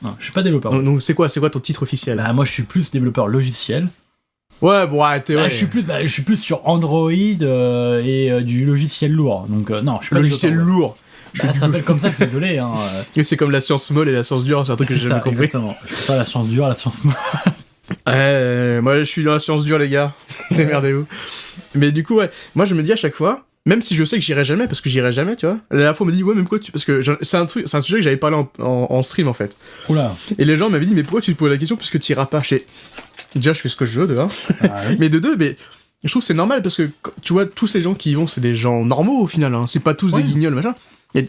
Non, je suis pas développeur web. Donc, c'est quoi ton titre officiel? Bah, moi, je suis plus développeur logiciel. Ouais, bon, ouais, t'es. Bah, Ouais. je suis plus sur Android et du logiciel lourd. Donc, non, je suis pas Logiciel développeur web. lourd. Bah, ça s'appelle comme ça, je suis désolé. Hein. Mais c'est comme la science molle et la science dure, c'est un truc que C'est j'ai jamais ça, compris. exactement. Je fais pas la science dure, la science molle. Moi je suis dans la science dure les gars, démerdez-vous. Mais du coup ouais, moi je me dis à chaque fois, même si je sais que j'irai jamais, parce que j'irai jamais, tu vois. La dernière fois on me dit ouais mais pourquoi tu... Parce que c'est un sujet que j'avais parlé en stream en fait. Oula. Et les gens m'avaient dit mais pourquoi tu te poses la question puisque tu iras pas chez... Déjà je fais ce que je veux de un, Ah, oui. mais de deux, mais je trouve que c'est normal parce que tu vois tous ces gens qui y vont c'est des gens normaux au final, hein. C'est pas tous Ouais. des guignols machin.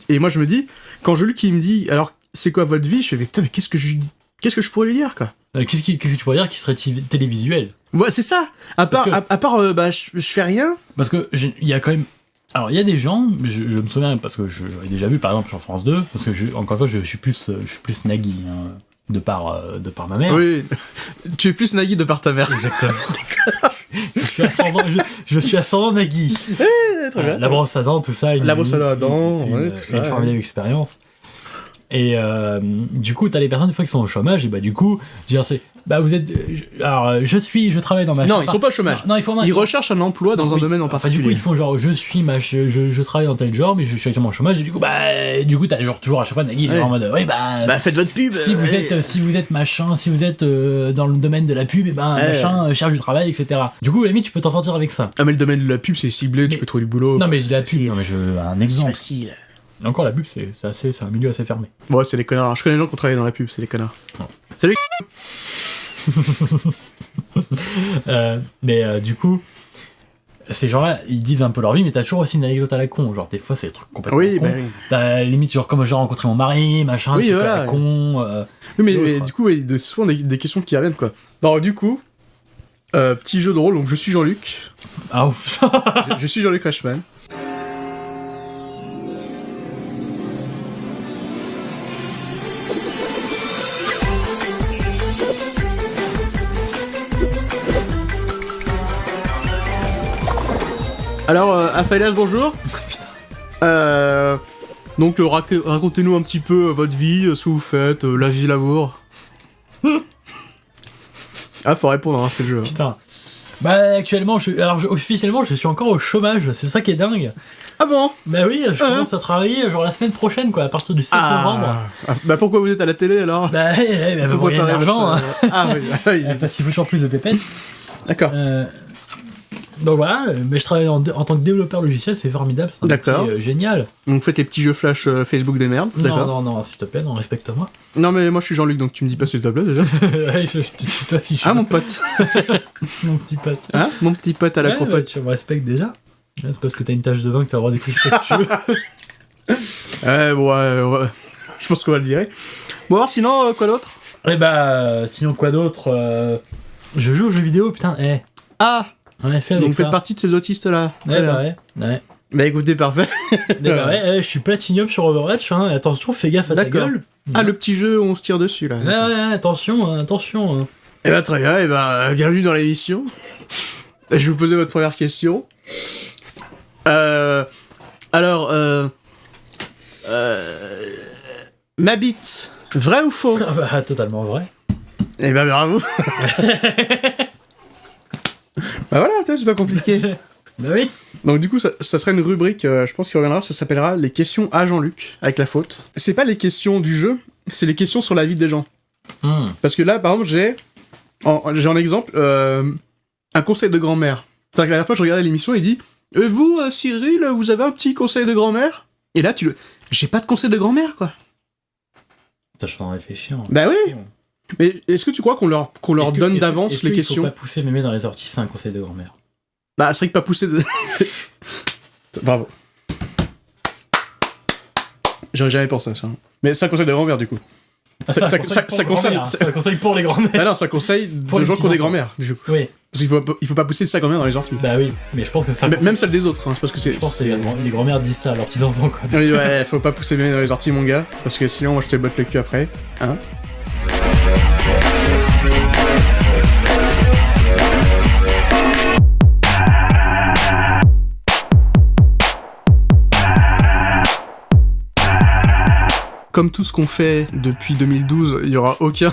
Et moi je me dis, quand je lui qui me dit alors c'est quoi votre vie, je fais mais putain mais qu'est-ce que je pourrais lui dire quoi. Qu'est-ce que tu pourrais dire qui serait télévisuel? Ouais, c'est ça. À part, Parce que- à part je fais rien. Parce que il y a quand même. Alors, il y a des gens, je me souviens parce que j'aurais déjà vu par exemple sur France 2, parce que encore une fois, je suis plus Nagui, hein, de par ma mère. Oui, tu es plus Nagui de par ta mère. Exactement. je suis ascendant Nagui. Très bien. La brosse à dents, tout ça. La brosse à dents, ouais, tout ça, Une formidable expérience. Et du coup, t'as les personnes des fois qui sont au chômage, et bah du coup, je veux dire, c'est. Bah vous êtes. Je travaille dans ma. Non, ils sont pas au chômage. Non, Ils recherchent un emploi dans un domaine en Enfin, particulier. du coup, ils font genre, je travaille dans tel genre, mais je suis actuellement au chômage, et du coup, t'as genre toujours à chaque fois Nagui, Ouais. genre en mode, oui, Bah faites votre pub. si vous êtes machin, si vous êtes dans le domaine de la pub, et machin, cherche du travail, etc. Du coup, à la limite, tu peux t'en sortir avec ça. Ah mais le domaine de la pub c'est ciblé, tu Mais- peux trouver du boulot. Non, mais je dis la pub, non, mais je veux un c'est exemple. facile. Et encore, la pub, c'est un milieu assez fermé. Ouais, c'est des connards. Je connais des gens qui ont travaillé dans la pub, c'est des connards. Ouais. Salut. Mais du coup, ces gens-là, ils disent un peu leur vie, mais t'as toujours aussi une anecdote à la con. Genre, des fois, c'est des trucs complètement Oui, cons. bah oui. T'as limite, genre, comme j'ai rencontré mon mari, machin, Oui, truc à voilà. la con. Oui, mais D'autres. du coup, ouais, c'est souvent des questions qui reviennent quoi. Alors du coup, petit jeu de rôle. Donc je suis Jean-Luc. Ah ouf. je suis Jean-Luc Reichmann. Alors, Aphalias, bonjour. Donc, racontez-nous un petit peu votre vie, ce que vous faites, la vie, l'amour. Ah, faut répondre, hein, c'est le jeu. Putain. Bah, actuellement, officiellement, je suis encore au chômage. C'est ça qui est dingue. Ah bon? Bah oui, je commence à travailler, genre, la semaine prochaine, quoi, à partir du 7 novembre. Bah pourquoi vous êtes à la télé alors? Bah, Faut pour gagner de préparer l'argent, votre- hein. Ah oui, oui. Parce qu'il faut toujours plus de pépettes. D'accord. Donc voilà, mais je travaille en tant que développeur logiciel, c'est formidable, c'est un D'accord. métier génial. Donc faites les petits jeux flash Facebook des merdes. D'accord. Non, s'il te plaît, non, respecte-moi. Non, mais moi je suis Jean-Luc, donc tu me dis pas s'il te plaît déjà. Ouais, toi si je suis Ah, mon pote. mon petit pote. Hein, mon petit pote à la Ouais, compote. tu me respectes déjà. Ouais, c'est parce que t'as une tache de vin que t'as le droit d'être respectueux. Ouais. Je pense qu'on va le virer. Bon, alors sinon, quoi d'autre? Et sinon quoi d'autre Je joue aux jeux vidéo, putain, Ah, ouais, fais avec donc ça. faites partie de ces autistes-là. Très Ouais, bien. ouais. Bah écoutez, parfait. Je suis platinium sur Overwatch, hein. Attention, fais gaffe à ta D'accord. gueule. Ah, le petit jeu où on se tire dessus, là. Ouais, attention. Eh ben très bien, bienvenue dans l'émission. Je vais vous poser votre première question. Ma bite, vrai ou faux? Totalement vrai. Eh ben bravo. Bah voilà, toi, c'est pas compliqué. Bah oui. Donc du coup, ça serait une rubrique, je pense qu'il reviendra, ça s'appellera les questions à Jean-Luc, avec la faute. C'est pas les questions du jeu, c'est les questions sur la vie des gens. Parce que là, par exemple, j'ai en exemple un conseil de grand-mère. C'est-à-dire que la dernière fois, je regardais l'émission, il dit vous, Cyril, vous avez un petit conseil de grand-mère? Et là, j'ai pas de conseil de grand-mère, quoi. Putain, je suis en train de réfléchir. Bah oui. Mais est-ce que tu crois qu'on leur donne d'avance les questions? Faut pas pousser mémé dans les orties, c'est un conseil de grand-mère. Bah, c'est vrai que pas pousser de... Bravo. J'aurais jamais pensé à ça. Mais c'est un conseil de grand-mère, du coup. C'est un conseil pour les grand-mères. Ah non, c'est un conseil Pour de les gens qui ont des petits-enfants. grand-mères, du coup. Oui. Parce qu'il faut pas pousser sa grand-mère dans les orties. Bah oui, mais je pense que ça. Même celle des autres, hein, c'est parce que c'est... Je pense que les grand-mères disent ça à leurs petits-enfants, quoi. Oui, ouais, faut pas pousser bien dans les orties, mon gars, parce que sinon, moi, je te botte le cul après. Hein? Comme tout ce qu'on fait depuis 2012, il y aura aucun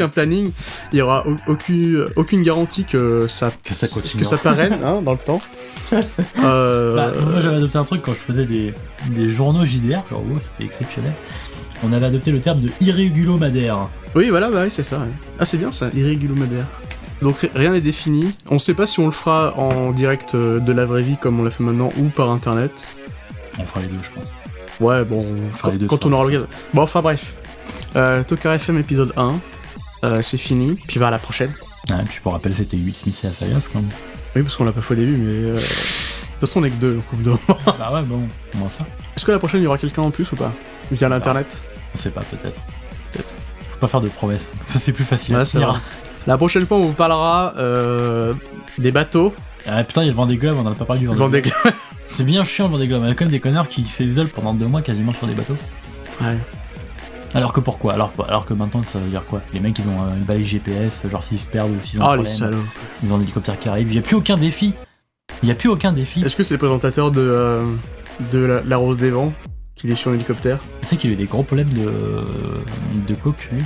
planning, il y aura aucune garantie que ça continue. que ça parraine hein, dans le temps. Moi j'avais adopté un truc quand je faisais des journaux JDR, genre c'était exceptionnel. On avait adopté le terme de irrégulomadaire. Oui, voilà, bah oui, c'est ça. Ouais. Ah, c'est bien ça, irrégulomadaire. Donc rien n'est défini. On sait pas si on le fera en direct de la vraie vie comme on l'a fait maintenant ou par internet. On fera les deux, je pense. Ouais, bon, quand on aura l'occasion. Bon, enfin bref. Tokar FM épisode 1, c'est fini. Puis vers la prochaine. Ah, et puis pour rappel, c'était 8 Smith et Aphalias quand même. Oui, parce qu'on l'a pas fait au début, mais. De toute façon, on est que deux, donc au bout d'un moment. Bah ouais, bon, comment ça? Est-ce que la prochaine, il y aura quelqu'un en plus ou pas? Via l'internet? On sait pas, peut-être. Faut pas faire de promesses. Ça, c'est plus facile. Ouais, c'est vrai. La prochaine fois, on vous parlera des bateaux. Ah putain, il y a le Vendée Globe, on en a pas parlé du Vendée Globe. Globe. C'est bien chiant le Vendée Globe. Il y a quand même des connards qui s'isolent pendant 2 mois quasiment sur des bateaux. Ouais. Alors que pourquoi alors que maintenant, ça veut dire quoi? Les mecs, ils ont une balise GPS, genre s'ils se perdent ou s'ils ont un Oh, les problème, salauds. ils ont un hélicoptère qui arrive. Il y a plus aucun défi. Est-ce que c'est le présentateur de la Rose des Vents qui est sur un hélicoptère? Tu sais qu'il a eu des gros problèmes de coke, lui.